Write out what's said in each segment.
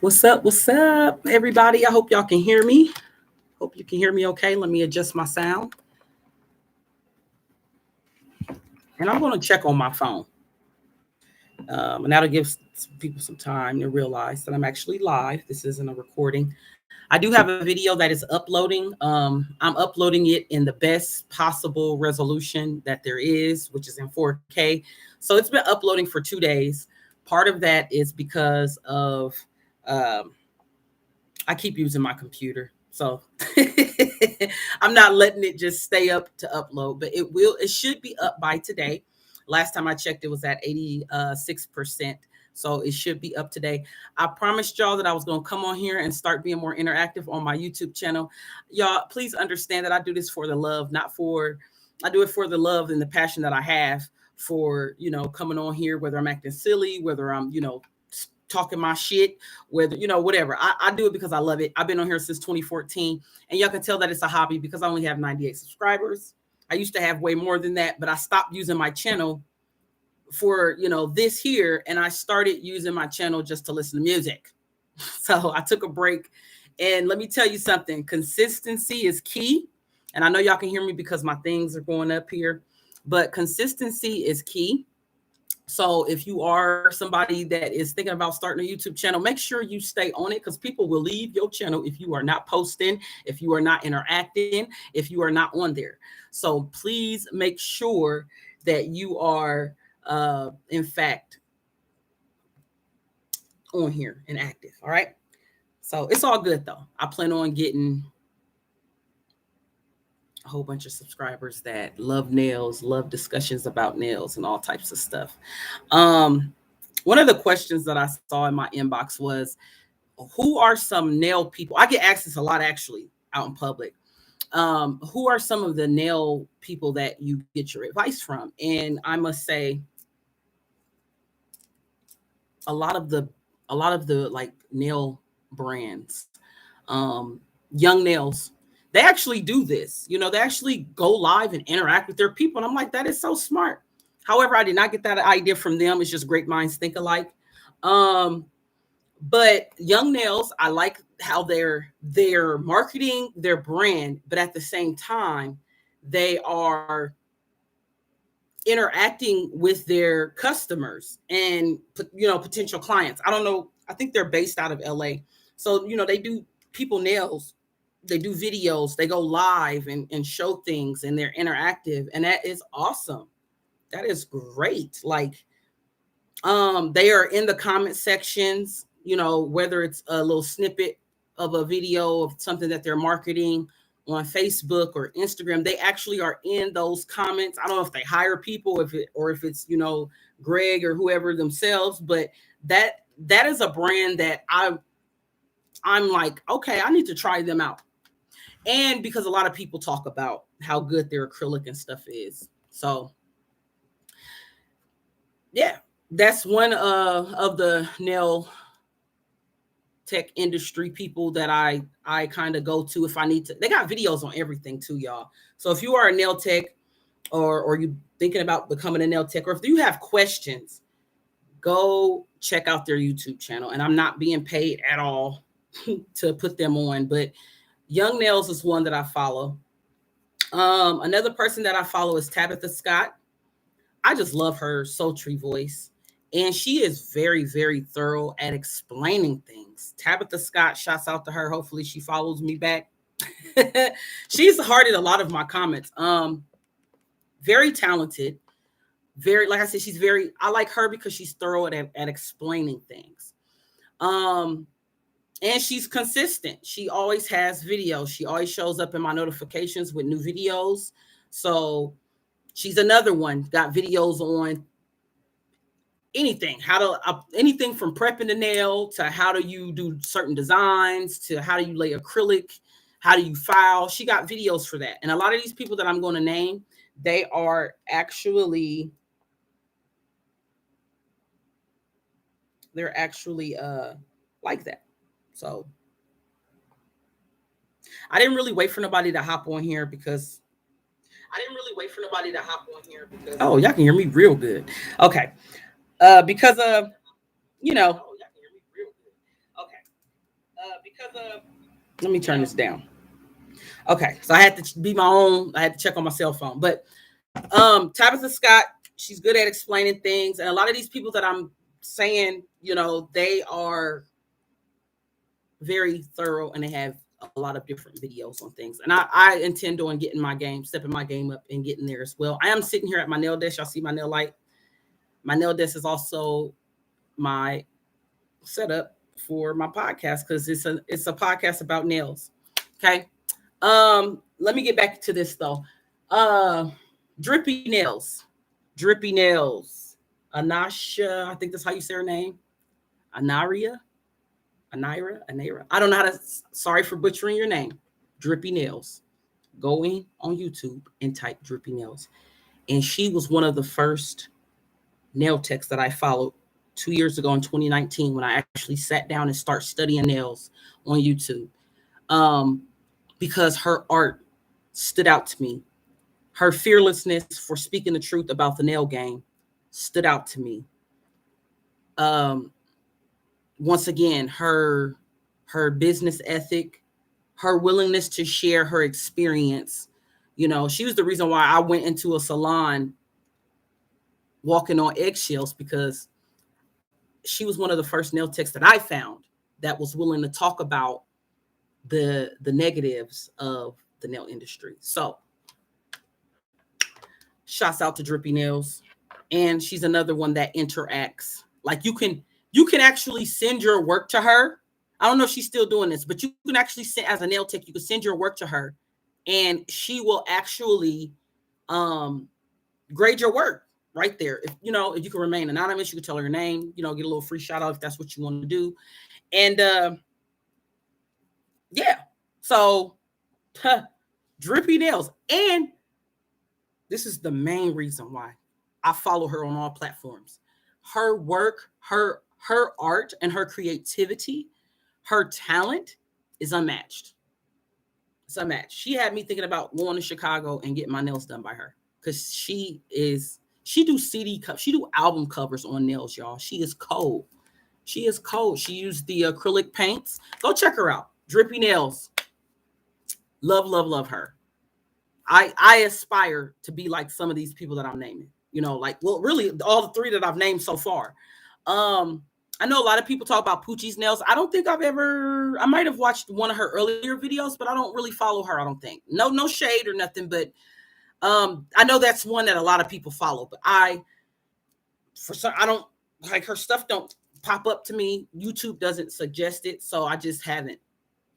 What's up, everybody? I hope y'all can hear me. Hope you can hear me okay. Let me adjust my sound. And I'm going to check on my phone. And that'll give people some time to realize that I'm actually live. This isn't a recording. I do have a video that is uploading. I'm uploading it in the best possible resolution that there is, which is in 4K. So it's been uploading for 2 days. Part of that is because of um, I keep using my computer. So I'm not letting it just stay up to upload, but it should be up by today. Last time I checked, it was at 86%. So it should be up today. I promised y'all that I was going to come on here and start being more interactive on my YouTube channel. Y'all, please understand that I do this for the love, I do it for the love and the passion that I have for, coming on here, whether I'm acting silly, whether I'm, talking my shit, whether, whatever. I do it because I love it. I've been on here since 2014, and y'all can tell that it's a hobby because I only have 98 subscribers. I used to have way more than that, but I stopped using my channel for, this here, and I started using my channel just to listen to music. So I took a break, and let me tell you something. Consistency is key. And I know y'all can hear me because my things are going up here, but consistency is key. So if you are somebody that is thinking about starting a YouTube channel, make sure you stay on it, because people will leave your channel if you are not posting, if you are not interacting, if you are not on there. So please make sure that you are, in fact, on here and active. All right. So it's all good, though. I plan on getting a whole bunch of subscribers that love nails, love discussions about nails and all types of stuff. One of the questions that I saw in my inbox was, who are some nail people? I get asked this a lot, actually, out in public. Who are some of the nail people that you get your advice from? And I must say, a lot of the like nail brands, Young Nails, they actually do this. They actually go live and interact with their people. And I'm like, that is so smart. However, I did not get that idea from them. It's just great minds think alike. But Young Nails, I like how they're marketing their brand, but at the same time, they are interacting with their customers and potential clients. I don't know. I think they're based out of LA. So, they do people nails, they do videos, they go live and show things, and they're interactive, and that is awesome. That is great. Like, they are in the comment sections, whether it's a little snippet of a video of something that they're marketing on Facebook or Instagram. They actually are in those comments. I don't know if they hire people, if it's Greg or whoever themselves, but that is a brand that I'm like, okay, I need to try them out. And because a lot of people talk about how good their acrylic and stuff is. So yeah, that's one of the nail tech industry people that I kind of go to if I need to. They got videos on everything too, y'all. So if you are a nail tech, or you thinking about becoming a nail tech, or if you have questions, go check out their YouTube channel. And I'm not being paid at all to put them on, but Young Nails is one that I follow. Another person that I follow is Tabitha Scott. I just love her sultry voice. And she is very, very thorough at explaining things. Tabitha Scott, shouts out to her. Hopefully she follows me back. She's hearted a lot of my comments. Very talented. Very, like I said, I like her because she's thorough at explaining things. And she's consistent. She always has videos. She always shows up in my notifications with new videos. So she's another one, got videos on anything, anything from prepping the nail to how do you do certain designs to how do you lay acrylic, how do you file. She got videos for that. And a lot of these people that I'm going to name, they are actually like that. So I didn't really wait for nobody to hop on here because oh, y'all can hear me real good. Okay. Because of, you know, Let me turn this down. Okay, so I had to be my own. I had to check on my cell phone. But Tabitha Scott, she's good at explaining things, and a lot of these people that I'm saying, they are very thorough, and they have a lot of different videos on things. And I intend on stepping my game up and getting there as well. I am sitting here at my nail desk. Y'all see my nail light. My nail desk is also my setup for my podcast because it's a podcast about nails. Okay. Let me get back to this though. Drippy Nails. Anasha, I think that's how you say her name. Anira. I don't know how to, sorry for butchering your name. Drippy Nails. Go in on YouTube and type Drippy Nails. And she was one of the first nail techs that I followed 2 years ago in 2019 when I actually sat down and start studying nails on YouTube. Because her art stood out to me. Her fearlessness for speaking the truth about the nail game stood out to me. Once again, her business ethic, her willingness to share her experience. She was the reason why I went into a salon walking on eggshells, because she was one of the first nail techs that I found that was willing to talk about the negatives of the nail industry. So shouts out to Drippy Nails. And she's another one that interacts. Like you can actually send your work to her. I don't know if she's still doing this, but you can actually send, as a nail tech, you can send your work to her and she will actually grade your work right there. If you can remain anonymous, you can tell her your name, get a little free shout out if that's what you want to do. And yeah, so Drippy Nails. And this is the main reason why I follow her on all platforms. Her work, her art, and her creativity, her talent is unmatched. It's unmatched. She had me thinking about going to Chicago and getting my nails done by her, because she do album covers on nails, y'all. She is cold. She used the acrylic paints. Go check her out. Drippy Nails. Love her. I aspire to be like some of these people that I'm naming. Really all the three that I've named so far. I know a lot of people talk about Poochie's Nails. I don't think I might have watched one of her earlier videos, but I don't really follow her, I don't think. No shade or nothing, but I know that's one that a lot of people follow, but I don't like her stuff, don't pop up to me. YouTube doesn't suggest it, so I just haven't.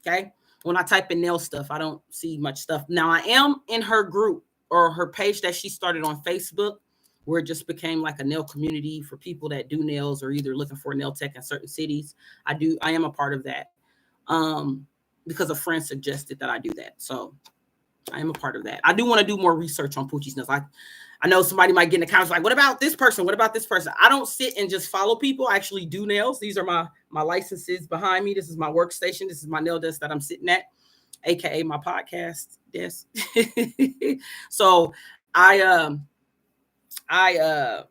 Okay. When I type in nail stuff, I don't see much stuff. Now I am in her group or her page that she started on Facebook, where it just became like a nail community for people that do nails or either looking for a nail tech in certain cities. I am a part of that because a friend suggested that I do that. So I am a part of that. I do want to do more research on Poochie's Nails. I know somebody might get in the comments like, what about this person? What about this person? I don't sit and just follow people. I actually do nails. These are my licenses behind me. This is my workstation. This is my nail desk that I'm sitting at, AKA my podcast desk. So I have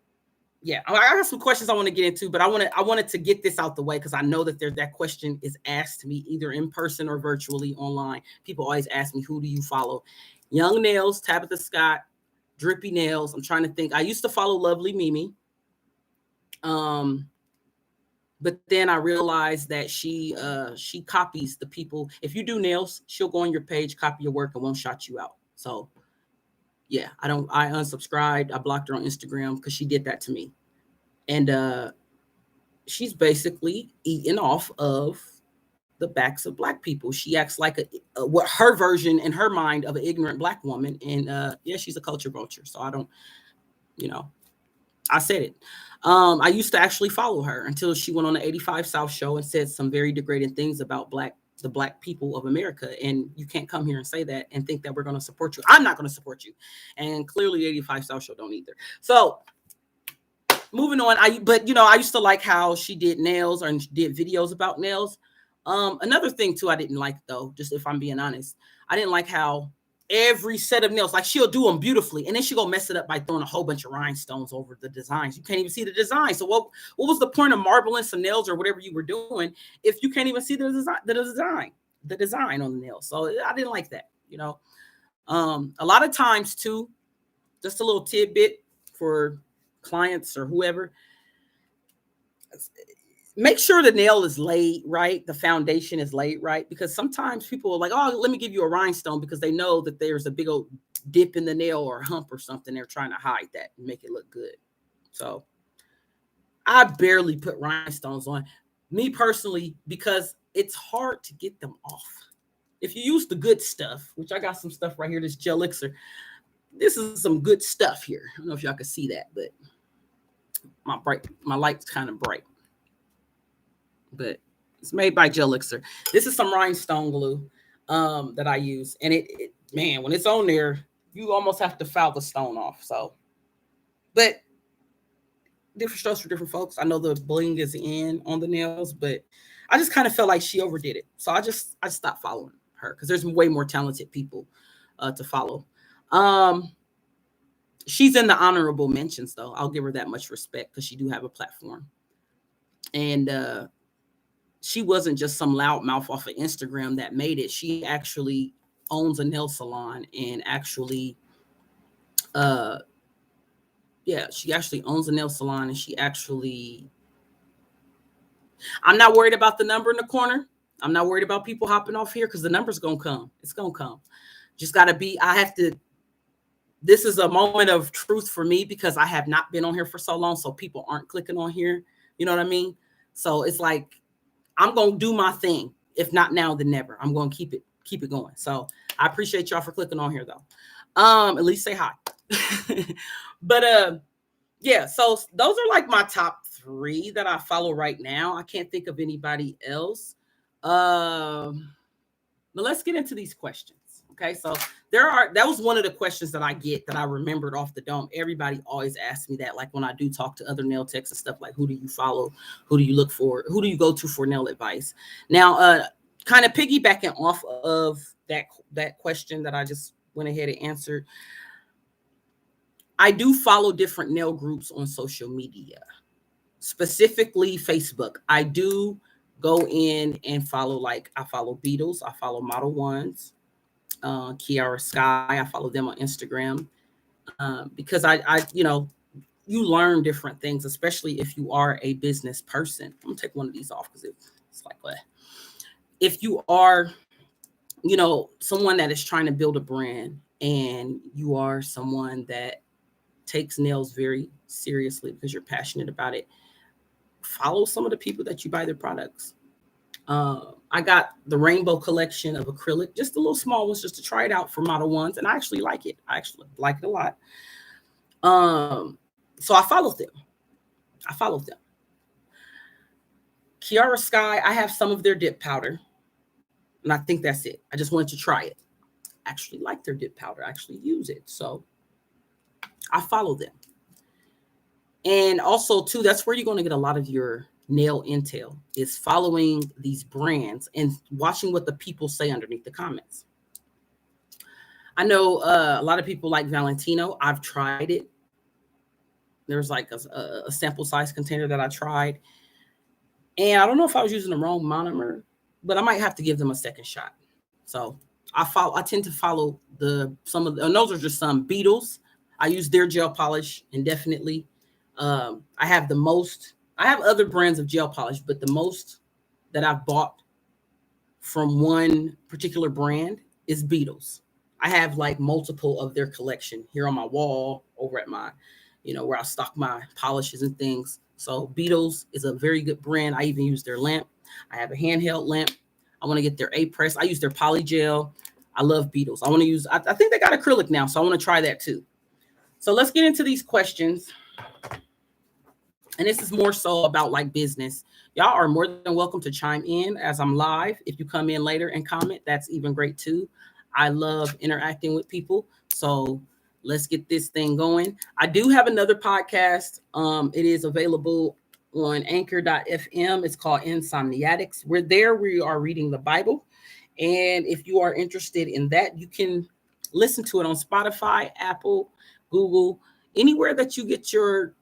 some questions I want to get into, but I wanted to get this out the way because I know that that question is asked to me either in person or virtually online. People always ask me, who do you follow? Young Nails, Tabitha Scott, Drippy Nails. I'm trying to think. I used to follow Lovely Mimi. But then I realized that she copies the people. If you do nails, she'll go on your page, copy your work, and won't shout you out. So yeah, I unsubscribed. I blocked her on Instagram because she did that to me. And she's basically eating off of the backs of Black people. She acts like what her version in her mind of an ignorant Black woman. And yeah, she's a culture vulture. So I don't, I said it. I used to actually follow her until she went on the 85 South show and said some very degrading things about the Black people of America. And you can't come here and say that and think that we're going to support you. I'm not going to support you. And clearly 85 South show don't either. So moving on. I used to like how she did nails or did videos about nails. Another thing too, I didn't like though, just if I'm being honest, I didn't like how every set of nails. Like she'll do them beautifully, and then she'll go mess it up by throwing a whole bunch of rhinestones over the designs. You can't even see the design. So what was the point of marbling some nails or whatever you were doing if you can't even see the design on the nails? So I didn't like that, you know. A lot of times too, just a little tidbit for clients or whoever, make sure the nail is laid right, the foundation is laid right, because sometimes people are like, oh, let me give you a rhinestone, because they know that there's a big old dip in the nail or a hump or something. They're trying to hide that and make it look good. So I barely put rhinestones on, me personally, because it's hard to get them off. If you use the good stuff, which I got some stuff right here, this gel elixir, this is some good stuff here. I don't know if y'all can see that, but my light's kind of bright. But it's made by gel elixir. This is some rhinestone glue that I use. And it, man, when it's on there, you almost have to file the stone off. So, but different strokes for different folks. I know the bling is in on the nails, but I just kind of felt like she overdid it. So I stopped following her, because there's way more talented people to follow. She's in the honorable mentions, though. I'll give her that much respect, because she do have a platform. And she wasn't just some loudmouth off of Instagram that made it. She actually owns a nail salon, and actually, she actually owns a nail salon, and she actually, I'm not worried about the number in the corner. I'm not worried about people hopping off here, because the number's going to come. It's going to come. Just got to be, this is a moment of truth for me, because I have not been on here for so long. So people aren't clicking on here. You know what I mean? So it's like, I'm going to do my thing. If not now, then never. I'm going to keep it going. So I appreciate y'all for clicking on here, though. At least say hi. But yeah, so those are like my top 3 that I follow right now. I can't think of anybody else. But let's get into these questions. Okay, so that was one of the questions that I get that I remembered off the dome. Everybody always asks me that, like when I do talk to other nail techs and stuff, like, who do you follow? Who do you look for? Who do you go to for nail advice? Now, kind of piggybacking off of that question that I just went ahead and answered, I do follow different nail groups on social media, specifically Facebook. I do go in and follow, like, I follow Beatles, I follow Model Ones, Kiara Sky. I follow them on Instagram because I you learn different things, especially if you are a business person. I'm gonna take one of these off because it's like, what? If you are, someone that is trying to build a brand, and you are someone that takes nails very seriously because you're passionate about it, follow some of the people that you buy their products. I got the rainbow collection of acrylic, just the little small ones, just to try it out for Model Ones, and I actually like it. I actually like it a lot. So I followed them. Kiara Sky, I have some of their dip powder, and I think that's it. I just wanted to try it. I actually like their dip powder. I actually use it, so I follow them. And also, too, that's where you're going to get a lot of your nail intel, is following these brands and watching what the people say underneath the comments. I know a lot of people like Valentino. I've tried it. There's like a sample size container that I tried, and I don't know if I was using the wrong monomer, but I might have to give them a second shot. So I tend to follow and those are just some Beatles. I use their gel polish indefinitely. I have other brands of gel polish, but the most that I've bought from one particular brand is Beatles. I have like multiple of their collection here on my wall over at my, where I stock my polishes and things. So Beatles is a very good brand. I even use their lamp. I have a handheld lamp. I want to get their A-Press. I use their poly gel. I love Beatles. I think they got acrylic now, so I want to try that too. So let's get into these questions. And this is more so about like business. Y'all are more than welcome to chime in as I'm live. If you come in later and comment, that's even great too. I love interacting with people. So let's get this thing going. I do have another podcast. It is available on anchor.fm. It's called Insomniatics. We are reading the Bible. And if you are interested in that, you can Listen to it on Spotify, Apple, Google, anywhere that you get your,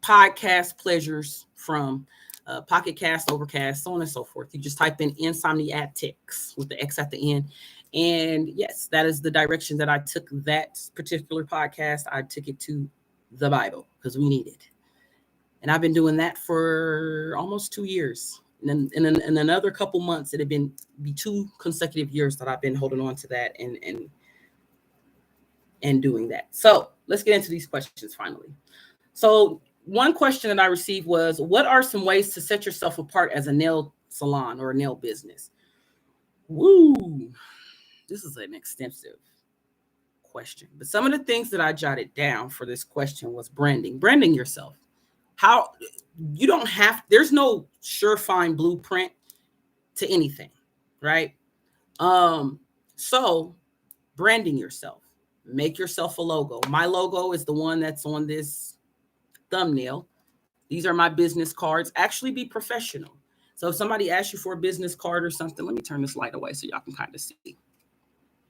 podcast pleasures from. Pocket Cast, Overcast, so on and so forth. You just type in Insomniatics with the X at the end. And yes, that is the direction that I took that particular podcast. I took it to the Bible because we need it. And I've been doing that for almost 2 years. And then in another couple months, it had be 2 consecutive years that I've been holding on to that and doing that. So let's get into these questions finally. So one question that I received was, what are some ways to set yourself apart as a nail salon or a nail business? Woo, this is an extensive question. But some of the things that I jotted down for this question was branding yourself. How you don't have, there's no surefire blueprint to anything, right? So branding yourself, make yourself a logo. My logo is the one that's on this thumbnail. These are my business cards. Actually be professional. So if somebody asks you for a business card or something, let me turn this light away so y'all can kind of see. I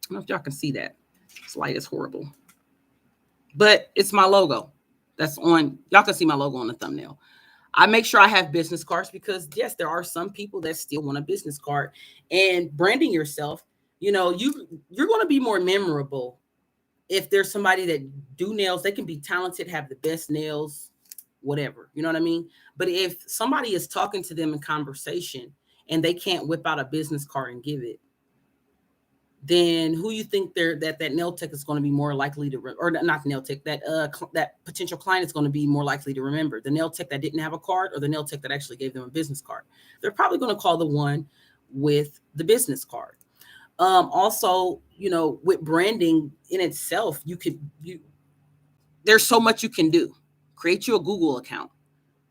don't know if y'all can see that. This light is horrible. But it's my logo. That's on, y'all can see my logo on the thumbnail. I make sure I have business cards because yes, there are some people that still want a business card. And branding yourself, you're going to be more memorable if there's somebody that do nails. They can be talented, have the best nails, whatever, you know what I mean? But if somebody is talking to them in conversation and they can't whip out a business card and give it, then who you think that nail tech is going to be more likely to, or not nail tech, that potential client is going to be more likely to remember? The nail tech that didn't have a card or the nail tech that actually gave them a business card? They're probably going to call the one with the business card. Also, with branding in itself, there's so much you can do. Create you a Google account.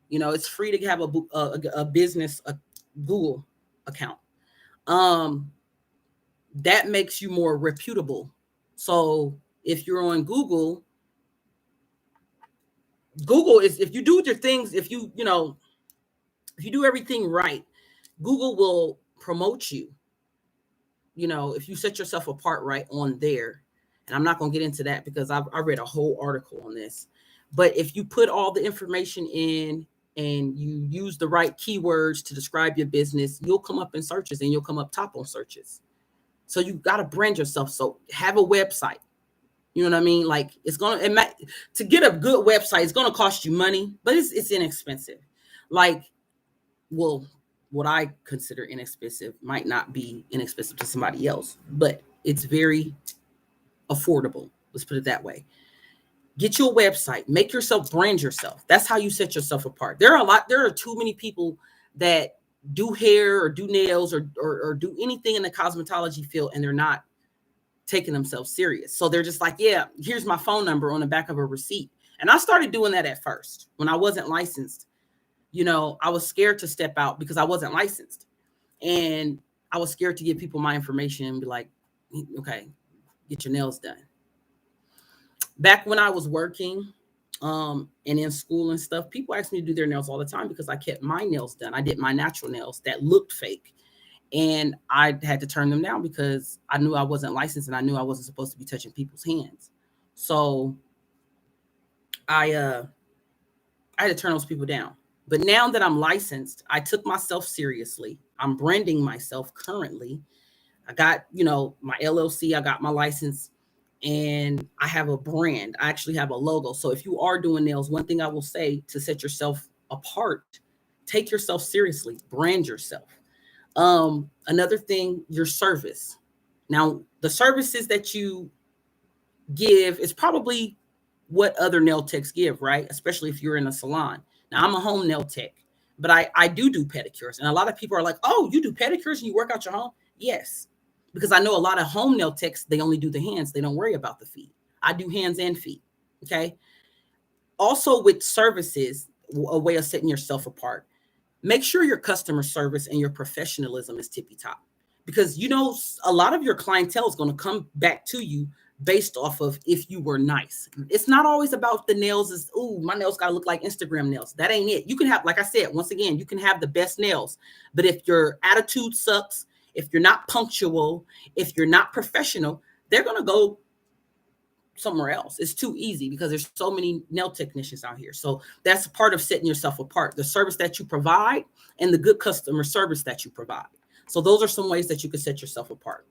It's free to have a business, a Google account. That makes you more reputable. So if you're on Google is, if you do your things, if you do everything right, Google will promote you. If you set yourself apart right on there. And I'm not going to get into that because I read a whole article on this. But if you put all the information in and you use the right keywords to describe your business, you'll come up in searches and you'll come up top on searches. So you got to brand yourself. So have a website. You know what I mean? Like to get a good website, it's going to cost you money, but it's inexpensive. Like, well, what I consider inexpensive might not be inexpensive to somebody else, but it's very affordable. Let's put it that way. Get you a website, make yourself, brand yourself. That's how you set yourself apart. There are too many people that do hair or do nails or do anything in the cosmetology field, and they're not taking themselves serious. So they're just like, yeah, here's my phone number on the back of a receipt. And I started doing that at first when I wasn't licensed. I was scared to step out because I wasn't licensed. And I was scared to give people my information and be like, okay, get your nails done. Back when I was working and in school and stuff, people asked me to do their nails all the time because I kept my nails done. I did my natural nails that looked fake. And I had to turn them down because I knew I wasn't licensed and I knew I wasn't supposed to be touching people's hands. So I had to turn those people down. But now that I'm licensed, I took myself seriously. I'm branding myself currently. I got, my LLC, I got my license, and I have a brand. I actually have a logo. So if you are doing nails, one thing I will say to set yourself apart, take yourself seriously, brand yourself. Another thing, your service. Now, the services that you give is probably what other nail techs give, right? Especially if you're in a salon. Now, I'm a home nail tech, but I do pedicures. And a lot of people are like, oh, you do pedicures and you work out your home? Yes, because I know a lot of home nail techs, they only do the hands. They don't worry about the feet. I do hands and feet, okay? Also with services, a way of setting yourself apart. Make sure your customer service and your professionalism is tippy top, because a lot of your clientele is going to come back to you based off of if you were nice. It's not always about the nails my nails got to look like Instagram nails. That ain't it. You can have, like I said, once again, you can have the best nails, but if your attitude sucks, if you're not punctual, if you're not professional, they're going to go somewhere else. It's too easy because there's so many nail technicians out here. So that's part of setting yourself apart, the service that you provide and the good customer service that you provide. So those are some ways that you can set yourself apart.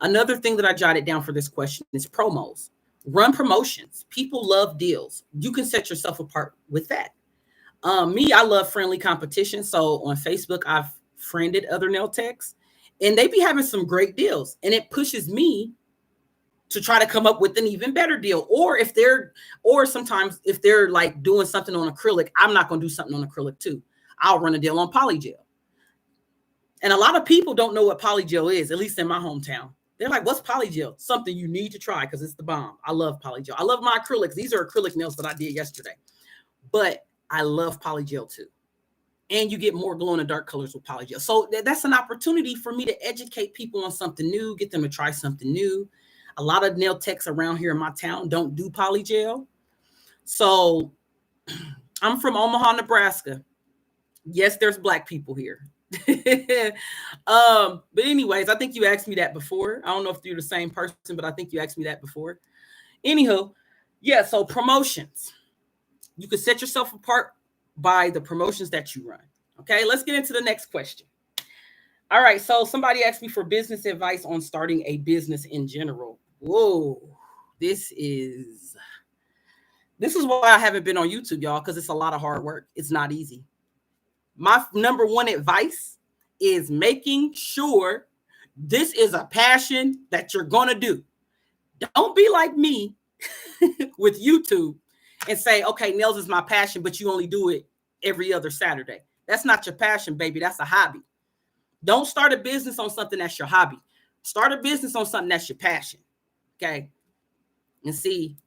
Another thing that I jotted down for this question is promos. Run promotions. People love deals. You can set yourself apart with that. I love friendly competition. So on Facebook, I've friended other nail techs and they be having some great deals. And it pushes me to try to come up with an even better deal. Or sometimes if they're like doing something on acrylic, I'm not going to do something on acrylic too. I'll run a deal on polygel. And a lot of people don't know what polygel is, at least in my hometown. They're like, what's polygel? Something you need to try because it's the bomb. I love polygel. I love my acrylics. These are acrylic nails that I did yesterday. But I love polygel too. And you get more glow in the dark colors with polygel. So that's an opportunity for me to educate people on something new, get them to try something new. A lot of nail techs around here in my town don't do polygel. So I'm from Omaha, Nebraska. Yes, there's Black people here. But anyways, I think you asked me that before. I don't know if you're the same person, but I think you asked me that before. Anywho, yeah, so promotions. You can set yourself apart by the promotions that you run. Okay, let's get into the next question. All right, so somebody asked me for business advice on starting a business in general. Whoa, this is why I haven't been on YouTube, y'all, because it's a lot of hard work. It's not easy. My number one advice is making sure this is a passion that you're going to do. Don't be like me with YouTube and say, okay, nails is my passion, but you only do it every other Saturday. That's not your passion, baby. That's a hobby. Don't start a business on something that's your hobby. Start a business on something that's your passion. Okay. And see,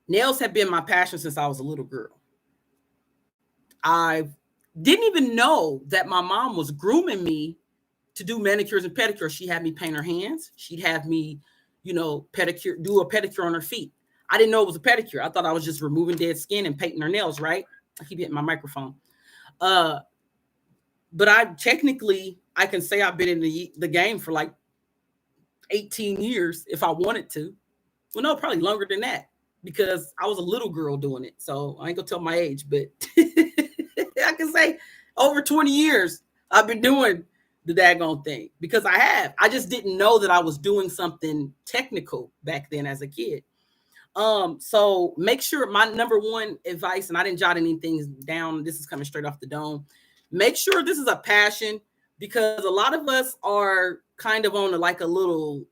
nails have been my passion since I was a little girl. I didn't even know that my mom was grooming me to do manicures and pedicures. She had me paint her hands. She'd have me, do a pedicure on her feet. I didn't know it was a pedicure. I thought I was just removing dead skin and painting her nails, right? I keep hitting my microphone. But I can say I've been in the game for like 18 years if I wanted to. Well, no, probably longer than that because I was a little girl doing it. So I ain't gonna tell my age, but I can say over 20 years I've been doing the daggone thing because I just didn't know that I was doing something technical back then as a kid. So make sure my number one advice, and I didn't jot anything down. This is coming straight off the dome. Make sure this is a passion because a lot of us are kind of on a little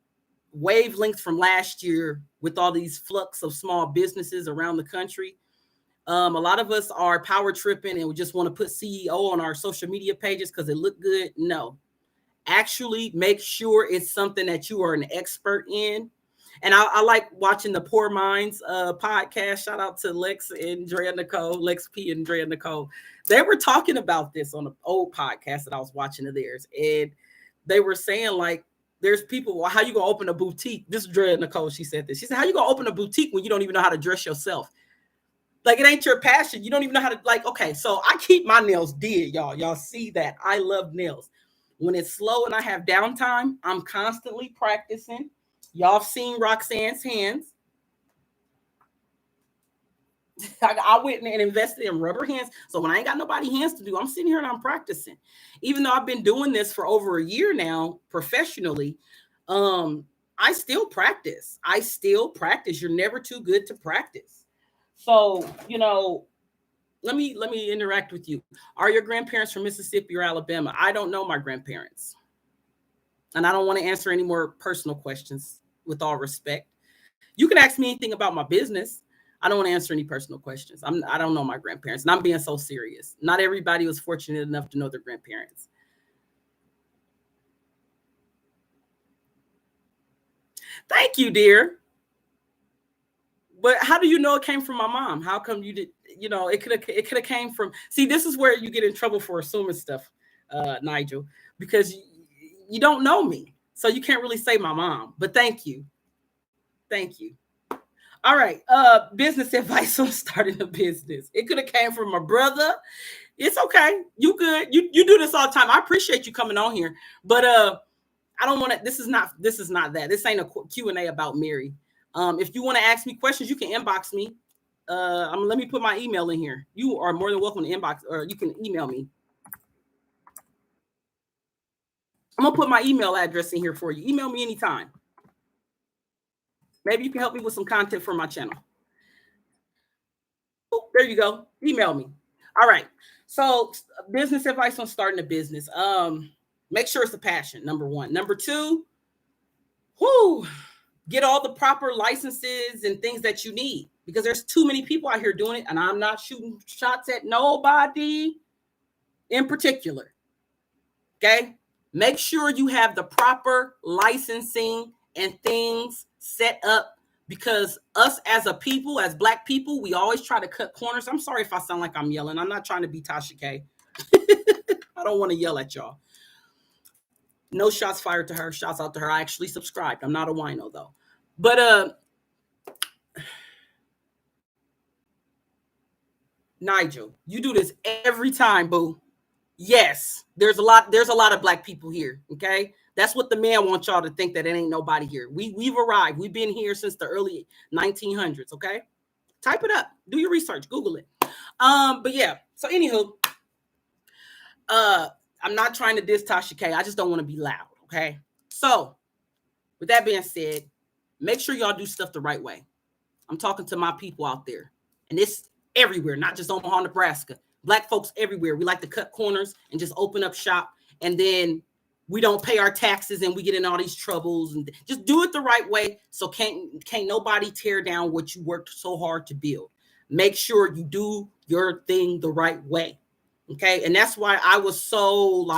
wavelength from last year with all these flux of small businesses around the country. A lot of us are power tripping and we just want to put CEO on our social media pages because it looked good. No, actually make sure it's something that you are an expert in. And I like watching the Poor Minds podcast. Shout out to Lex and Drea Nicole, Lex P and Drea Nicole. They were talking about this on an old podcast that I was watching of theirs. And they were saying there's people, well, how you going to open a boutique? This is Drea Nicole. She said this. She said, how you going to open a boutique when you don't even know how to dress yourself? Like, it ain't your passion. You don't even know how to, okay, so I keep my nails did, y'all. Y'all see that. I love nails. When it's slow and I have downtime, I'm constantly practicing. Y'all have seen Roxanne's hands. I went and invested in rubber hands. So when I ain't got nobody hands to do, I'm sitting here and I'm practicing. Even though I've been doing this for over a year now professionally, I still practice. You're never too good to practice. So, let me interact with you. Are your grandparents from Mississippi or Alabama? I don't know my grandparents. And I don't want to answer any more personal questions with all respect. You can ask me anything about my business. I don't want to answer any personal questions. I don't know my grandparents, and I'm being so serious. Not everybody was fortunate enough to know their grandparents. Thank you, dear. But how do you know it came from my mom? How come you did? It could have came from. See, this is where you get in trouble for assuming stuff, Nigel, because you don't know me, so you can't really say my mom. But thank you. All right. Business advice on starting a business. It could have came from a brother. It's okay. You good. You do this all the time. I appreciate you coming on here. But I don't want to, this is not that. This ain't a Q&A about Mary. If you want to ask me questions, you can inbox me. Let me put my email in here. You are more than welcome to inbox, or you can email me. I'm gonna put my email address in here for you. Email me anytime. Maybe you can help me with some content for my channel. Oh, there you go. Email me. All right. So business advice on starting a business. Make sure it's a passion, number one. Number two, get all the proper licenses and things that you need, because there's too many people out here doing it, and I'm not shooting shots at nobody in particular. Okay? Make sure you have the proper licensing and things set up, because us as a people, as Black people, we always try to cut corners. I'm sorry if I sound like I'm yelling. I'm not trying to be Tasha K. I don't want to yell at y'all. No shots fired to her. Shouts out to her. I actually subscribed. I'm not a wino though. But Nigel, you do this every time, boo. Yes, there's a lot of Black people here. Okay. That's what the man wants y'all to think, that it ain't nobody here. We've arrived. We've been here since the early 1900s. Okay. Type it up. Do your research. Google it. But yeah. So anywho, I'm not trying to diss Tasha K. I just don't want to be loud. Okay. So with that being said, make sure y'all do stuff the right way. I'm talking to my people out there, and it's everywhere, not just Omaha, Nebraska. Black folks everywhere. We like to cut corners and just open up shop, and then we don't pay our taxes and we get in all these troubles. And just do it the right way, so can't nobody tear down what you worked so hard to build. Make sure you do your thing the right way. Okay. And that's why I was so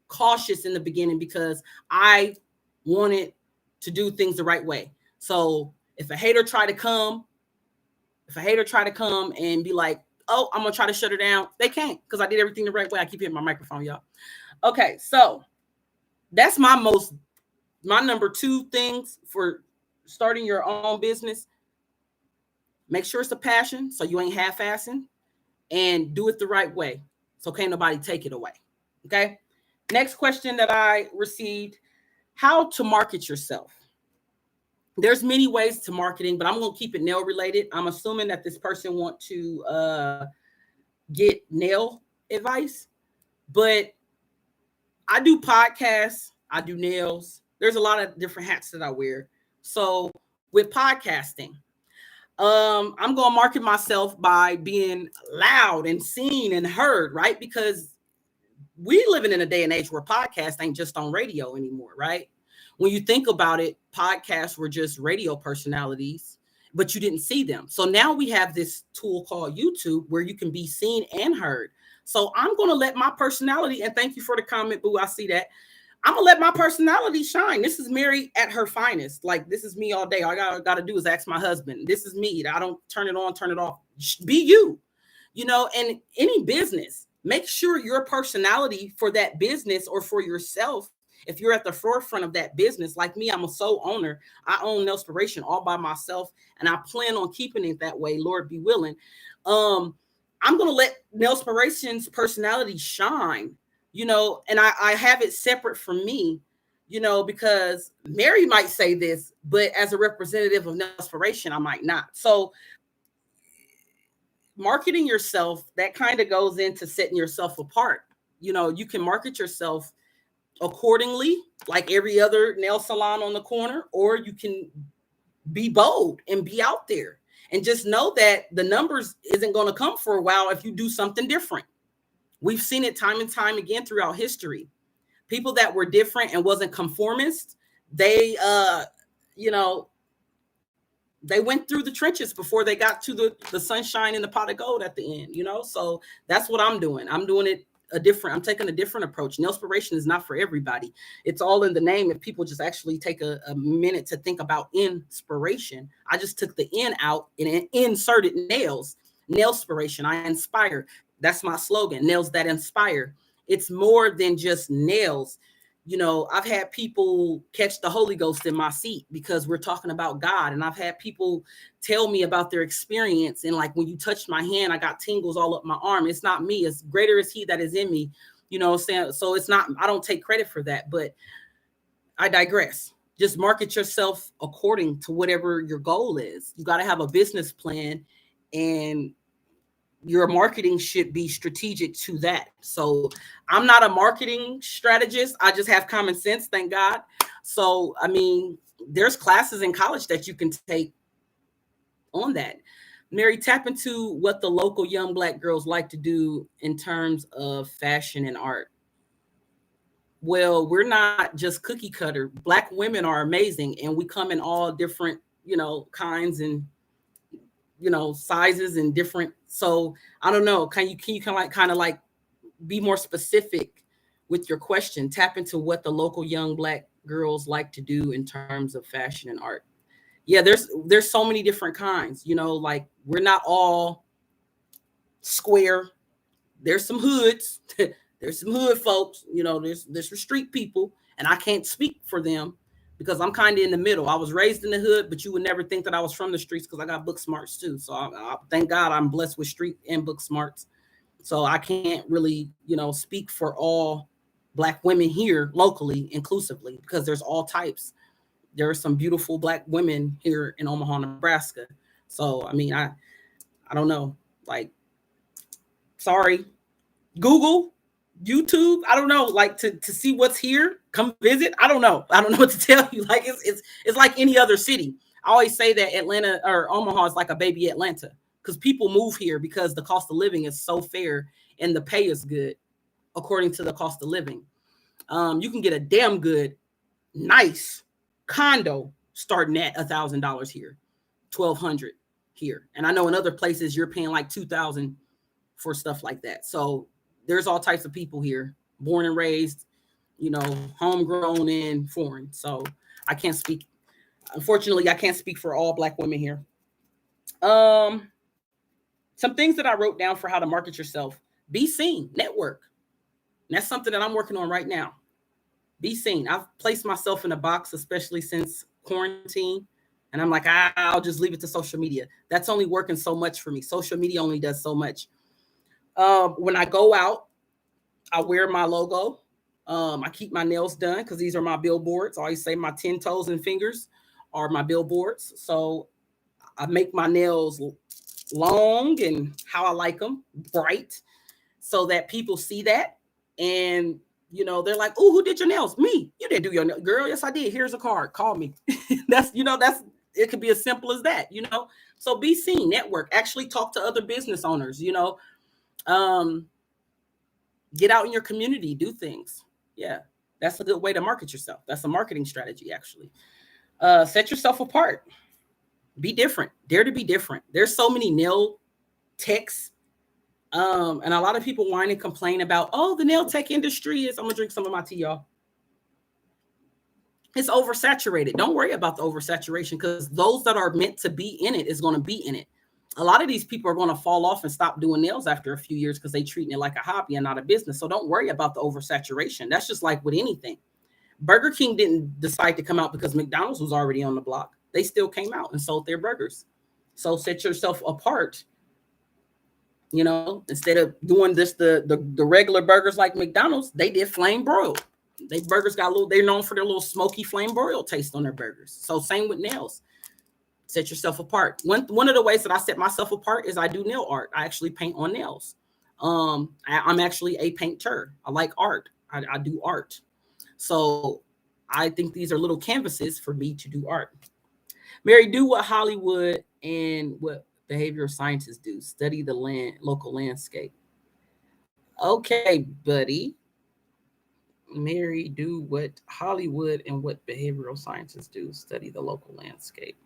cautious in the beginning, because I wanted to do things the right way. So if a hater try to come and be like, oh, I'm gonna try to shut her down, they can't, because I did everything the right way. I keep hitting my microphone, y'all. Okay, so that's my number two things for starting your own business. Make sure it's a passion, so you ain't half-assing, and do it the right way, so can't nobody take it away. Okay. Next question that I received: how to market yourself. There's many ways to marketing, but I'm going to keep it nail related. I'm assuming that this person want to get nail advice, but I do podcasts, I do nails. There's a lot of different hats that I wear. So with podcasting, I'm going to market myself by being loud and seen and heard, right? Because we living in a day and age where podcasts ain't just on radio anymore, right? When you think about it, podcasts were just radio personalities, but you didn't see them. So now we have this tool called YouTube where you can be seen and heard. So I'm going to let my personality, and thank you for the comment, boo. I see that. I'm going to let my personality shine. This is Mary at her finest. This is me all day. All I got to do is ask my husband. This is me. I don't turn it on, turn it off. Be you, and any business, make sure your personality for that business or for yourself, if you're at the forefront of that business, like me, I'm a sole owner. I own Nailspiration all by myself, and I plan on keeping it that way, Lord be willing. I'm going to let Nailspiration's personality shine, and I have it separate from me, because Mary might say this, but as a representative of Nailspiration, I might not. So marketing yourself, that kind of goes into setting yourself apart. You can market yourself accordingly, like every other nail salon on the corner, or you can be bold and be out there and just know that the numbers isn't going to come for a while if you do something different. We've seen it time and time again throughout history. People that were different and wasn't conformist, they went through the trenches before they got to the sunshine and the pot of gold at the end, So that's what I'm doing. I'm doing it I'm taking a different approach. Nailspiration is not for everybody. It's all in the name. If people just actually take a minute to think about inspiration, I just took the N out and inserted nails. Nailspiration. I inspire. That's my slogan. Nails that inspire. It's more than just nails. I've had people catch the Holy Ghost in my seat because we're talking about God. And I've had people tell me about their experience. And like, when you touched my hand, I got tingles all up my arm. It's not me. It's greater is he that is in me, so it's not, I don't take credit for that, but I digress. Just market yourself according to whatever your goal is. You got to have a business plan, and your marketing should be strategic to that. So I'm not a marketing strategist. I just have common sense, thank God. So, I mean, there's classes in college that you can take on that. Mary, tap into what the local young Black girls like to do in terms of fashion and art. Well, we're not just cookie cutter. Black women are amazing, and we come in all different, kinds and sizes and different. So I don't know. Can you kind of like be more specific with your question? Tap into what the local young Black girls like to do in terms of fashion and art. Yeah, there's so many different kinds. Like, we're not all square. There's some hoods. There's some hood folks. There's some street people, and I can't speak for them because I'm kind of in the middle. I was raised in the hood, but you would never think that I was from the streets because I got book smarts too. So I thank God I'm blessed with street and book smarts. So I can't really, speak for all Black women here locally inclusively, because there's all types. There are some beautiful Black women here in Omaha, Nebraska. So, I mean, I don't know, like, sorry, Google, YouTube, I don't know, like, to see what's here, come visit. I don't know what to tell you. Like, it's like any other city. I always say that Atlanta or Omaha is like a baby Atlanta, because people move here because the cost of living is so fair and the pay is good according to the cost of living. You can get a damn good, nice condo starting at $1,000 here, $1,200 here, and I know in other places you're paying like $2,000 for stuff like that. So there's all types of people here, born and raised, homegrown and foreign. So I can't speak. Unfortunately, I can't speak for all Black women here. Some things that I wrote down for how to market yourself: be seen, network. And that's something that I'm working on right now. Be seen. I've placed myself in a box, especially since quarantine. And I'm like, I'll just leave it to social media. That's only working so much for me. Social media only does so much. When I go out, I wear my logo. I keep my nails done because these are my billboards. I always say my 10 toes and fingers are my billboards. So I make my nails long and how I like them, bright, so that people see that. And, they're like, oh, who did your nails? Me. You didn't do your nails. Girl, yes, I did. Here's a card. Call me. that's it could be as simple as that, So be seen, network, actually talk to other business owners, get out in your community, do things. Yeah, that's a good way to market yourself. That's a marketing strategy, actually. Set yourself apart. Be different. Dare to be different. There's so many nail techs. And a lot of people whine and complain about, the nail tech industry is, I'm gonna drink some of my tea, y'all. It's oversaturated. Don't worry about the oversaturation, because those that are meant to be in it is going to be in it. A lot of these people are going to fall off and stop doing nails after a few years because they treating it like a hobby and not a business. So don't worry about the oversaturation. That's just like with anything. Burger King didn't decide to come out because McDonald's was already on the block. They still came out and sold their burgers. So set yourself apart. Instead of doing this, the regular burgers like McDonald's, they did flame broiled. They burgers they're known for their little smoky flame broiled taste on their burgers. So same with nails. Set yourself apart. One of the ways that I set myself apart is I do nail art. I actually paint on nails. I'm actually a painter. I like art. I do art. So I think these are little canvases for me to do art. Mary, do what Hollywood and what behavioral scientists do. Study the local landscape. Okay, buddy. Mary, do what Hollywood and what behavioral scientists do. Study the local landscape.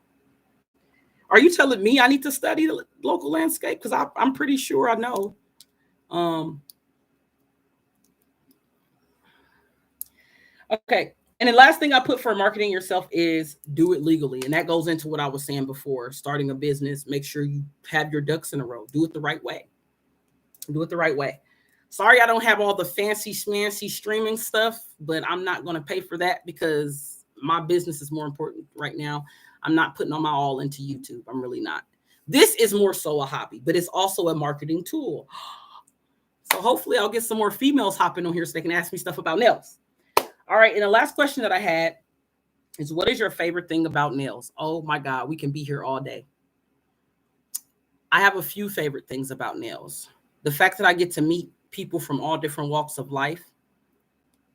Are you telling me I need to study the local landscape? Because I'm pretty sure I know. Okay. And the last thing I put for marketing yourself is do it legally. And that goes into what I was saying before. Starting a business, make sure you have your ducks in a row. Do it the right way. Do it the right way. Sorry, I don't have all the fancy schmancy streaming stuff, but I'm not going to pay for that because my business is more important right now. I'm not putting on my all into YouTube. I'm really not. This is more so a hobby, but it's also a marketing tool. So hopefully I'll get some more females hopping on here so they can ask me stuff about nails. All right. And the last question that I had is, what is your favorite thing about nails? Oh my God, we can be here all day. I have a few favorite things about nails. The fact that I get to meet people from all different walks of life.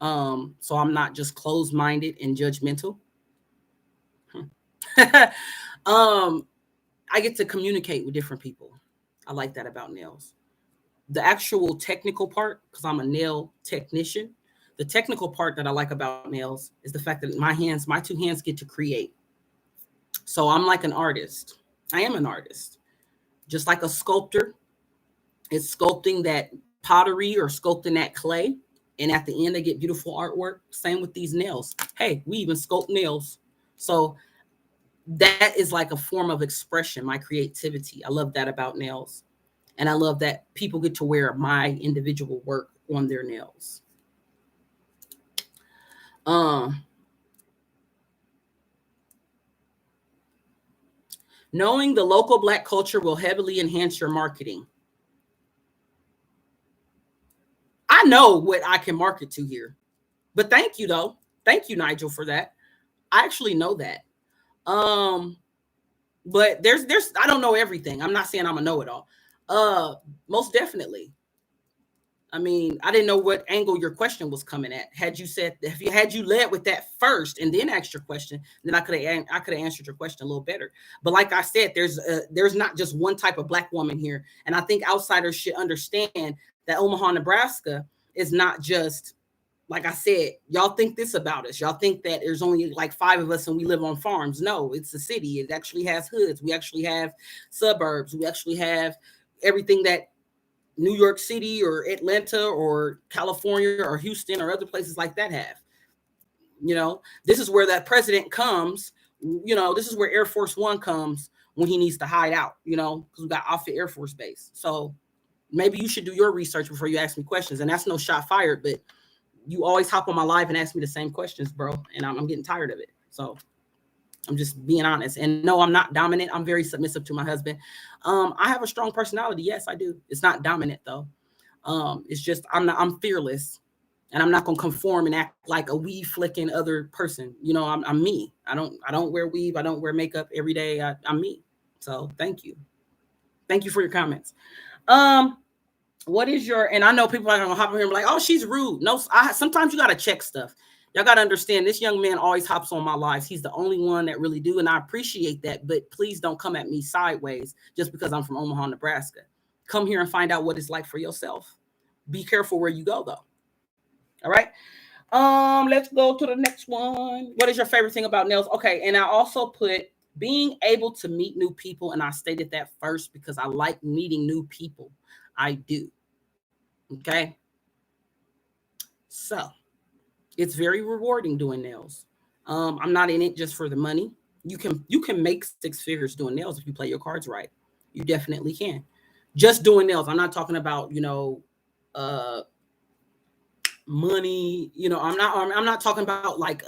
So I'm not just closed-minded and judgmental. I get to communicate with different people. I like that about nails. The actual technical part, because I'm a nail technician, the technical part that I like about nails is the fact that my two hands get to create. So I'm like an artist. I am an artist. Just like a sculptor is sculpting that pottery or sculpting that clay. And at the end, they get beautiful artwork. Same with these nails. Hey, we even sculpt nails. So that is like a form of expression, my creativity. I love that about nails. And I love that people get to wear my individual work on their nails. Knowing the local Black culture will heavily enhance your marketing. I know what I can market to here, but thank you though. Thank you, Nigel, for that. I actually know that. But there's I don't know everything. I'm not saying I'm a know-it-all. Most definitely. I mean, I didn't know what angle your question was coming at. Had you led with that first and then asked your question, then I could have answered your question a little better. But like I said, there's not just one type of Black woman here, and I think outsiders should understand that Omaha, Nebraska is not just, like I said, y'all think this about us. Y'all think that there's only like 5 of us and we live on farms. No, it's a city. It actually has hoods. We actually have suburbs. We actually have everything that New York City or Atlanta or California or Houston or other places like that have. This is where that president comes. This is where Air Force One comes when he needs to hide out, because we got Offutt Air Force Base. So maybe you should do your research before you ask me questions. And that's no shot fired, but you always hop on my live and ask me the same questions, bro. And I'm getting tired of it. So I'm just being honest. And no, I'm not dominant. I'm very submissive to my husband. I have a strong personality. Yes, I do. It's not dominant though. It's just I'm fearless, and I'm not gonna conform and act like a weave flicking other person. I'm me. I don't wear weave. I don't wear makeup every day. I'm me. So thank you. Thank you for your comments. What is your, and I know people are gonna hop in here and be like, oh, she's rude. No, sometimes you gotta check stuff. Y'all got to understand, this young man always hops on my lives. He's the only one that really do, and I appreciate that. But please don't come at me sideways just because I'm from Omaha, Nebraska. Come here and find out what it's like for yourself. Be careful where you go, though. All right. Let's go to the next one. What is your favorite thing about nails? Okay, and I also put being able to meet new people, and I stated that first because I like meeting new people. I do. Okay. So it's very rewarding doing nails. I'm not in it just for the money. You can make 6 figures doing nails if you play your cards right. You definitely can. Just doing nails. I'm not talking about, money. I'm not talking about like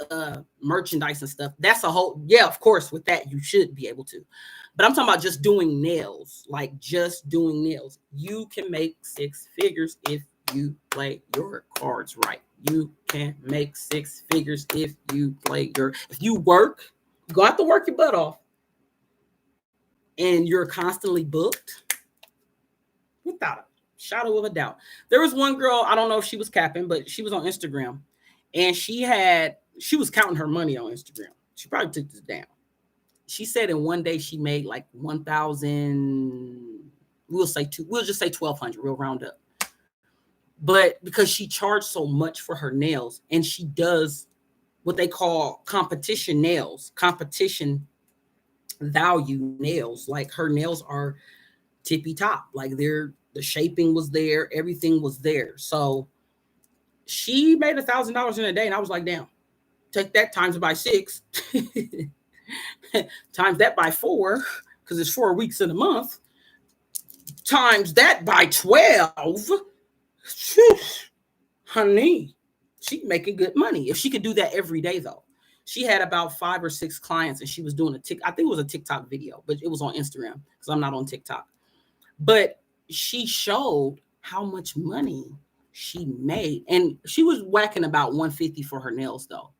merchandise and stuff. That's a whole, yeah, of course, with that you should be able to. But I'm talking about just doing nails, like just doing nails. You can make 6 figures if you play your cards right. You can make 6 figures if you work, go out to work your butt off, and you're constantly booked, without a shadow of a doubt. There was one girl, I don't know if she was capping, but she was on Instagram, and she was counting her money on Instagram. She probably took this down. She said in one day she made like 1,000, we'll just say 1,200, we'll round up. But because she charged so much for her nails, and she does what they call competition nails, competition value nails, like her nails are tippy top, like the shaping was there, everything was there. So she made $1,000 in a day, and I was like, damn, take that times by 6, times that by 4, because it's 4 weeks in a month, times that by 12. Phew, honey, she making good money. If she could do that every day, though. She had about 5 or 6 clients, and she was doing I think it was a TikTok video, but it was on Instagram because I'm not on TikTok. But she showed how much money she made, and she was whacking about 150 for her nails, though.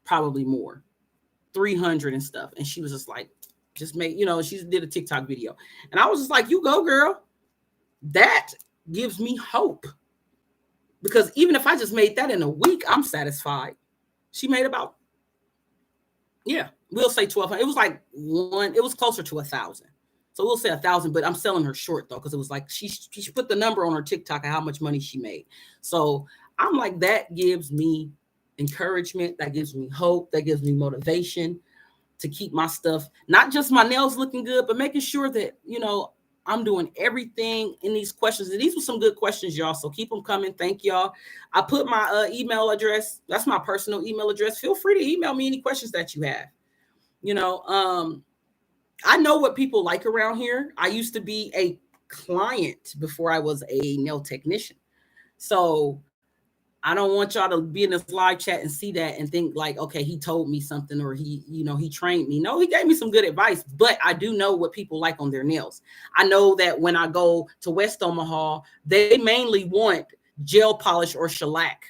Probably more, 300 and stuff. And she was just like, just make, she did a TikTok video. And I was just like, you go, girl. That gives me hope. Because even if I just made that in a week, I'm satisfied. She made about, we'll say 1,200. It was like it was closer to 1,000. So we'll say 1,000, but I'm selling her short though, because it was like she put the number on her TikTok of how much money she made. So I'm like, that gives me encouragement, that gives me hope, that gives me motivation to keep my stuff, not just my nails looking good, but making sure that, I'm doing everything in these questions. And these were some good questions, y'all. So keep them coming. Thank y'all. I put my email address. That's my personal email address. Feel free to email me any questions that you have. I know what people like around here. I used to be a client before I was a nail technician. So I don't want y'all to be in this live chat and see that and think like, okay, he told me something, or he trained me. No, he gave me some good advice, but I do know what people like on their nails. I know that when I go to West Omaha, they mainly want gel polish or shellac.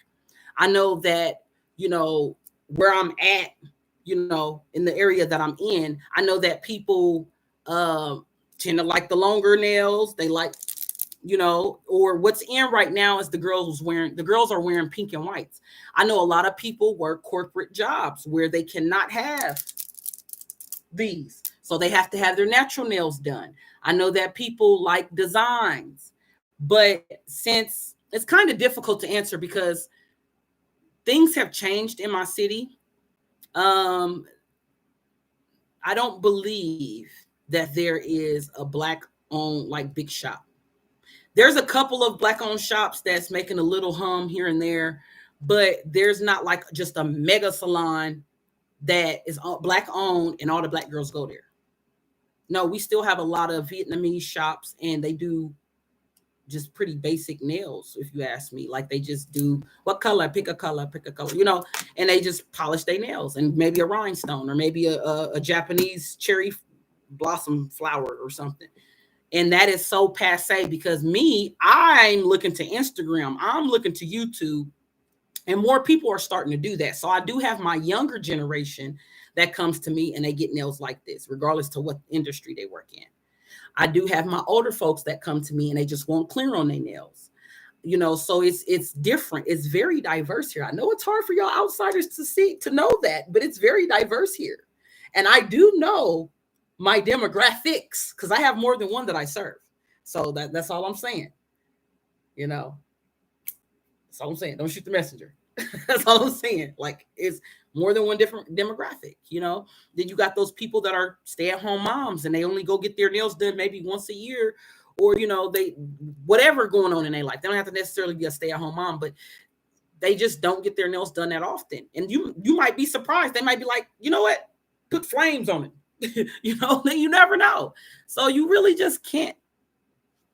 I know that, where I'm at, in the area that I'm in, I know that people tend to like the longer nails. They like, or what's in right now is the girls are wearing pink and whites. I know a lot of people work corporate jobs where they cannot have these. So they have to have their natural nails done. I know that people like designs, but since it's kind of difficult to answer because things have changed in my city, I don't believe that there is a Black-owned like big shop. There's a couple of Black-owned shops that's making a little hum here and there, but there's not like just a mega salon that is Black-owned and all the Black girls go there. No, we still have a lot of Vietnamese shops, and they do just pretty basic nails, if you ask me. Like they just do what color, pick a color, and they just polish their nails, and maybe a rhinestone, or maybe a Japanese cherry blossom flower or something. And that is so passe because I'm looking to Instagram, I'm looking to YouTube, and more people are starting to do that. So I do have my younger generation that comes to me and they get nails like this, regardless to what industry they work in. I do have my older folks that come to me and they just want clear on their nails. So it's different. It's very diverse here. I know it's hard for y'all outsiders to know that, but it's very diverse here. And I do know my demographics because I have more than one that I serve. So that's all I'm saying. That's all I'm saying. Don't shoot the messenger. That's all I'm saying. Like, it's more than one different demographic. Then you got those people that are stay-at-home moms and they only go get their nails done maybe once a year, or they whatever going on in their life. They don't have to necessarily be a stay-at-home mom, but they just don't get their nails done that often. And you might be surprised. They might be like, you know what? Put flames on it. You never know. So you really just can't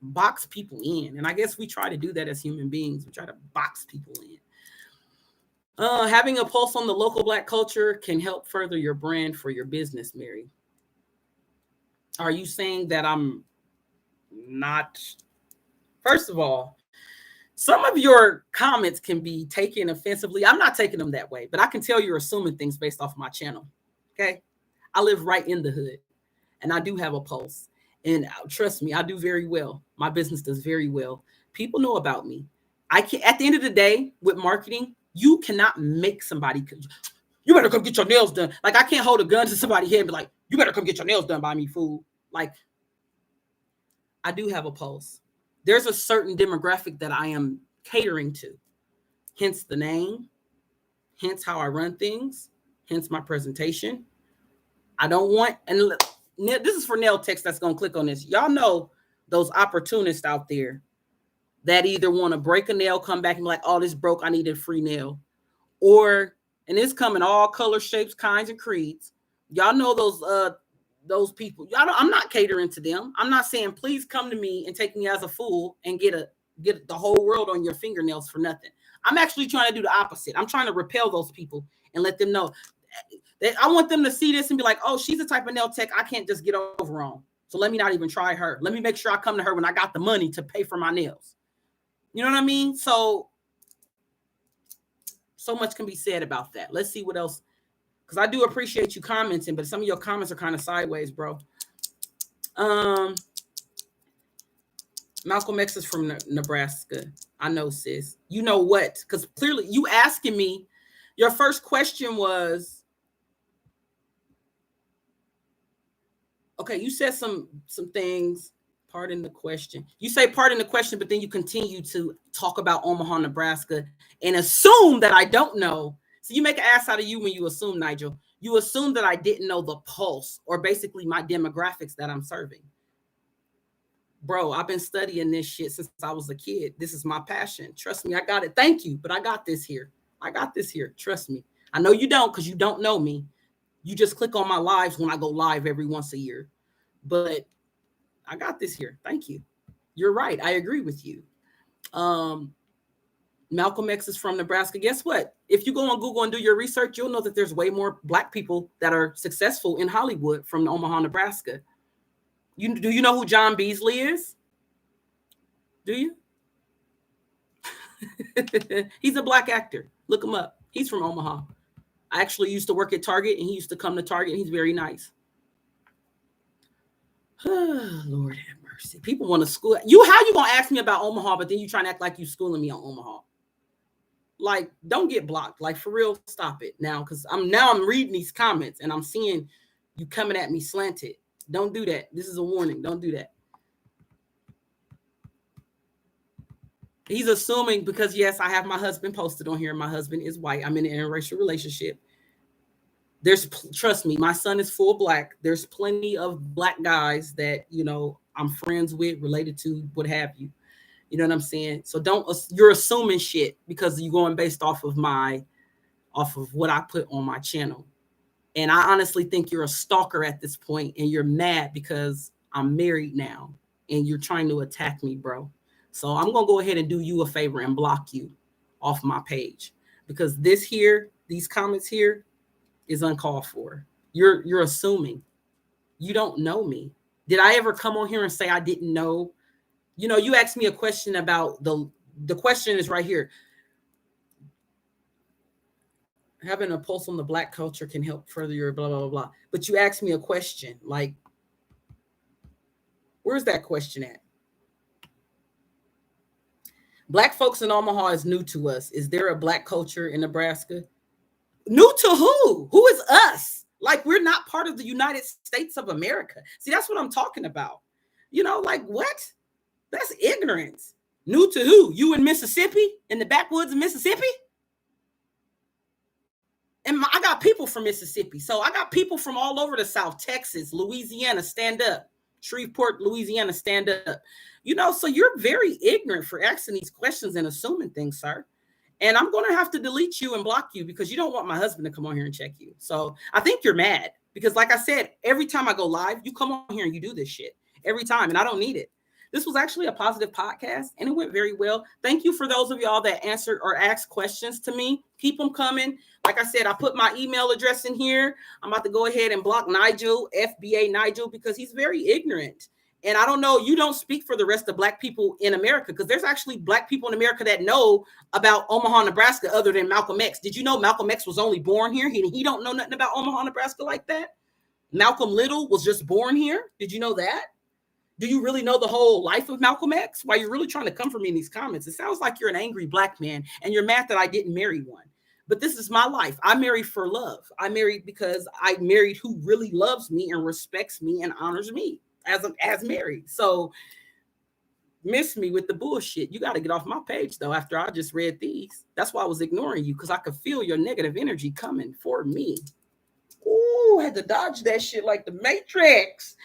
box people in. And I guess we try to do that as human beings. We try to box people in. Having a pulse on the local Black culture can help further your brand for your business, Mary. Are you saying that I'm not? First of all, some of your comments can be taken offensively. I'm not taking them that way, but I can tell you're assuming things based off of my channel. Okay. I live right in the hood and I do have a pulse, and trust me, I do very well. My business does very well. People know about me. At the end of the day with marketing, you cannot make somebody, you better come get your nails done. Like, I can't hold a gun to somebody's head and be like, you better come get your nails done by me, fool. Like, I do have a pulse. There's a certain demographic that I am catering to, hence the name, hence how I run things, hence my presentation. I don't want, and this is for nail techs that's going to click on this. Y'all know those opportunists out there that either want to break a nail, come back and be like, oh, this broke, I need a free nail. Or, and it's coming all color, shapes, kinds, and creeds. Y'all know those people. I'm not catering to them. I'm not saying, please come to me and take me as a fool and get a get the whole world on your fingernails for nothing. I'm actually trying to do the opposite. I'm trying to repel those people and let them know. I want them to see this and be like, oh, she's the type of nail tech I can't just get over on. So let me not even try her. Let me make sure I come to her when I got the money to pay for my nails. You know what I mean? So much can be said about that. Let's see what else. Because I do appreciate you commenting, but some of your comments are kind of sideways, bro. Malcolm X is from Nebraska. I know, sis. You know what? Because clearly you asking me, your first question was, okay, you said some things. Pardon the question. You say pardon the question, but then you continue to talk about Omaha, Nebraska, and assume that I don't know. So you make an ass out of you when you assume, Nigel. You assume that I didn't know the pulse or basically my demographics that I'm serving. Bro, I've been studying this shit since I was a kid. This is my passion. Trust me, I got it. Thank you, but I got this here. I got this here. Trust me. I know you don't because you don't know me. You just click on my lives when I go live every once a year. But I got this here. Thank you. You're right. I agree with you. Malcolm X is from Nebraska. Guess what? If you go on Google and do your research, you'll know that there's way more Black people that are successful in Hollywood from Omaha, Nebraska. Do you know who John Beasley is? Do you? He's a Black actor. Look him up. He's from Omaha. I actually used to work at Target, and he used to come to Target, and he's very nice. Lord have mercy. People want to school you. How you gonna ask me about Omaha, but then you trying to act like you schooling me on Omaha? Like, don't get blocked. Like, for real, stop it now. Because I'm reading these comments and I'm seeing you coming at me slanted. Don't do that. This is a warning. Don't do that. He's assuming because, yes, I have my husband posted on here. My husband is white. I'm in an interracial relationship. Trust me, my son is full Black. There's plenty of Black guys that, you know, I'm friends with, related to, what have you. You know what I'm saying? So you're assuming shit because you're going based off of what I put on my channel. And I honestly think you're a stalker at this point, and you're mad because I'm married now and you're trying to attack me, bro. So I'm going to go ahead and do you a favor and block you off my page, because these comments here is uncalled for. You're assuming. You don't know me. Did I ever come on here and say I didn't know? You know, you asked me a question about the question is right here. Having a pulse on the Black culture can help further your blah, blah, blah, blah. But you asked me a question. Like, where's that question at? Black folks in Omaha is new to us. Is there a Black culture in Nebraska? New to who? Who is us? Like, we're not part of the United States of America. See, that's what I'm talking about. You know, like, what? That's ignorance. New to who? You in Mississippi? In the backwoods of Mississippi? And I got people from Mississippi. So I got people from all over the South, Texas, Louisiana, stand up. Shreveport, Louisiana, stand up. You know, so you're very ignorant for asking these questions and assuming things, sir. And I'm going to have to delete you and block you because you don't want my husband to come on here and check you. So I think you're mad because, like I said, every time I go live, you come on here and you do this shit every time, and I don't need it. This was actually a positive podcast, and it went very well. Thank you for those of y'all that answered or asked questions to me. Keep them coming. Like I said, I put my email address in here. I'm about to go ahead and block Nigel, FBA Nigel, because he's very ignorant. And I don't know, you don't speak for the rest of Black people in America, because there's actually Black people in America that know about Omaha, Nebraska, other than Malcolm X. Did you know Malcolm X was only born here? He don't know nothing about Omaha, Nebraska like that. Malcolm Little was just born here. Did you know that? Do you really know the whole life of Malcolm X? Why you're really trying to come for me in these comments? It sounds like you're an angry Black man and you're mad that I didn't marry one. But this is my life. I married for love. I married because I married who really loves me and respects me and honors me as married. So miss me with the bullshit. You got to get off my page, though, after I just read these. That's why I was ignoring you, because I could feel your negative energy coming for me. Ooh, I had to dodge that shit like the Matrix.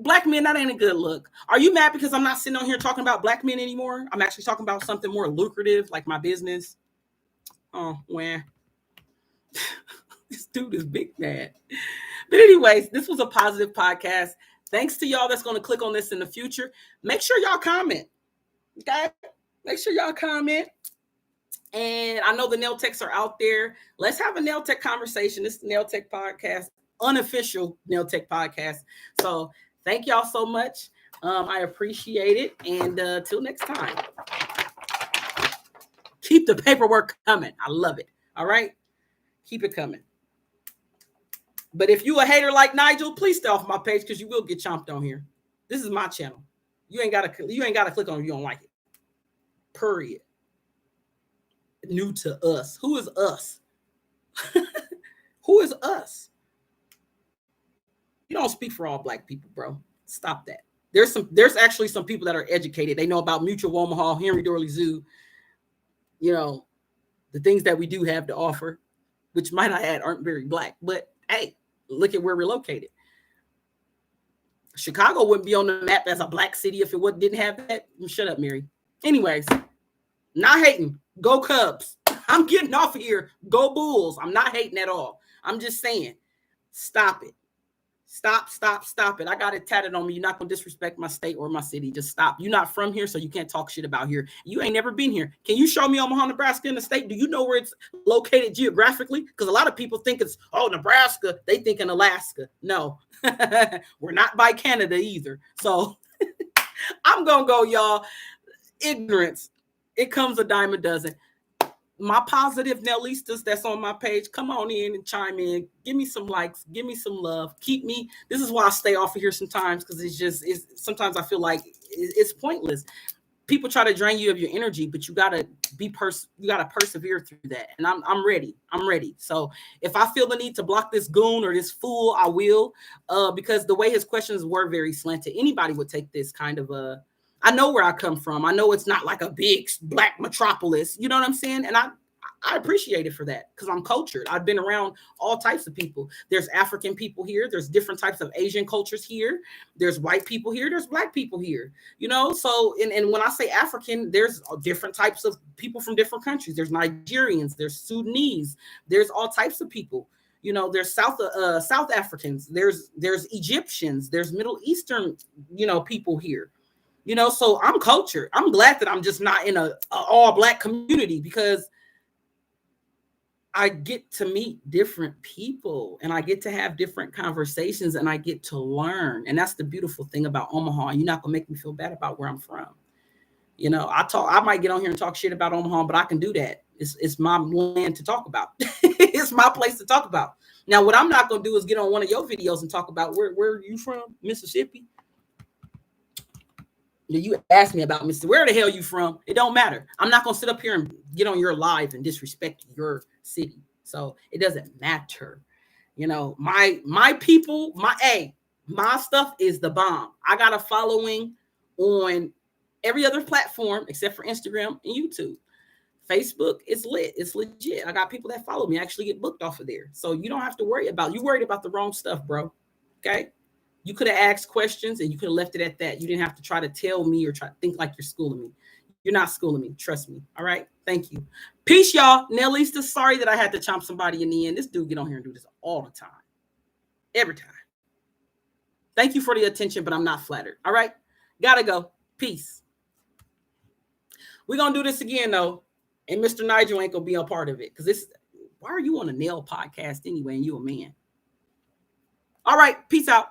Black men, that ain't a good look. Are you mad because I'm not sitting on here talking about Black men anymore? I'm actually talking about something more lucrative, like my business. Oh, well, this dude is big mad. But anyways, this was a positive podcast. Thanks to y'all that's going to click on this in the future. Make sure y'all comment. Okay. Make sure y'all comment. And I know the nail techs are out there. Let's have a nail tech conversation. This is the Nail Tech Podcast, unofficial nail tech podcast. So thank y'all so much. I appreciate it. And till next time, keep the paperwork coming. I love it. All right. Keep it coming. But if you a hater like Nigel, please stay off my page because you will get chomped on here. This is my channel. You ain't gotta click on it if you don't like it. Period. New to us. Who is us? Who is us? You don't speak for all black people, bro. Stop that. There's actually some people that are educated. They know about Mutual Omaha, Henry Dorley Zoo, you know, the things that we do have to offer, which might I add aren't very black. But hey, look at where we're located. Chicago wouldn't be on the map as a black city if it didn't have that. Shut up, Mary. Anyways, not hating. Go Cubs. I'm getting off of here. Go Bulls. I'm not hating at all. I'm just saying, stop it. Stop it. I got it tatted on me. You're not going to disrespect my state or my city. Just stop. You're not from here, so you can't talk shit about here. You ain't never been here. Can you show me Omaha, Nebraska in the state? Do you know where it's located geographically? Because a lot of people think it's, Nebraska. They think in Alaska. No, we're not by Canada either. So I'm going to go, y'all. Ignorance. It comes a dime a dozen. My positive Nailistas that's on my page, come on in and chime in. Give me some likes. Give me some love. Keep me. This is why I stay off of here sometimes, because sometimes I feel like it's pointless. People try to drain you of your energy, but you gotta persevere through that. And I'm ready. I'm ready. So if I feel the need to block this goon or this fool, I will. Because the way his questions were very slanted, anybody would take this kind of I know where I come from. I know it's not like a big black metropolis. You know what I'm saying? And I appreciate it for that because I'm cultured. I've been around all types of people. There's African people here. There's different types of Asian cultures here. There's white people here. There's black people here. You know, so and when I say African, there's different types of people from different countries. There's Nigerians. There's Sudanese. There's all types of people. You know, there's South Africans. There's Egyptians. There's Middle Eastern, people here. You know, so I'm cultured. I'm glad that I'm just not in a all black community because I get to meet different people and I get to have different conversations and I get to learn. And that's the beautiful thing about Omaha. You're not gonna make me feel bad about where I'm from. You know, I might get on here and talk shit about Omaha, but I can do that. It's my land to talk about. It's my place to talk about. Now, what I'm not gonna do is get on one of your videos and talk about where are you from, Mississippi? You asked me about Mr. Where the hell you from? It don't matter. I'm not going to sit up here and get on your live and disrespect your city. So it doesn't matter. You know, my people, my stuff is the bomb. I got a following on every other platform except for Instagram and YouTube. Facebook is lit. It's legit. I got people that follow me. I actually get booked off of there. So you don't have to worry about, you worried about the wrong stuff, bro. Okay. You could have asked questions and you could have left it at that. You didn't have to try to tell me or try to think like you're schooling me. You're not schooling me. Trust me. All right. Thank you. Peace, y'all. Nailista, sorry that I had to chomp somebody in the end. This dude get on here and do this all the time. Every time. Thank you for the attention, but I'm not flattered. All right. Gotta go. Peace. We're going to do this again, though. And Mr. Nigel ain't going to be a part of it. Because why are you on a nail podcast anyway and you a man? All right. Peace out.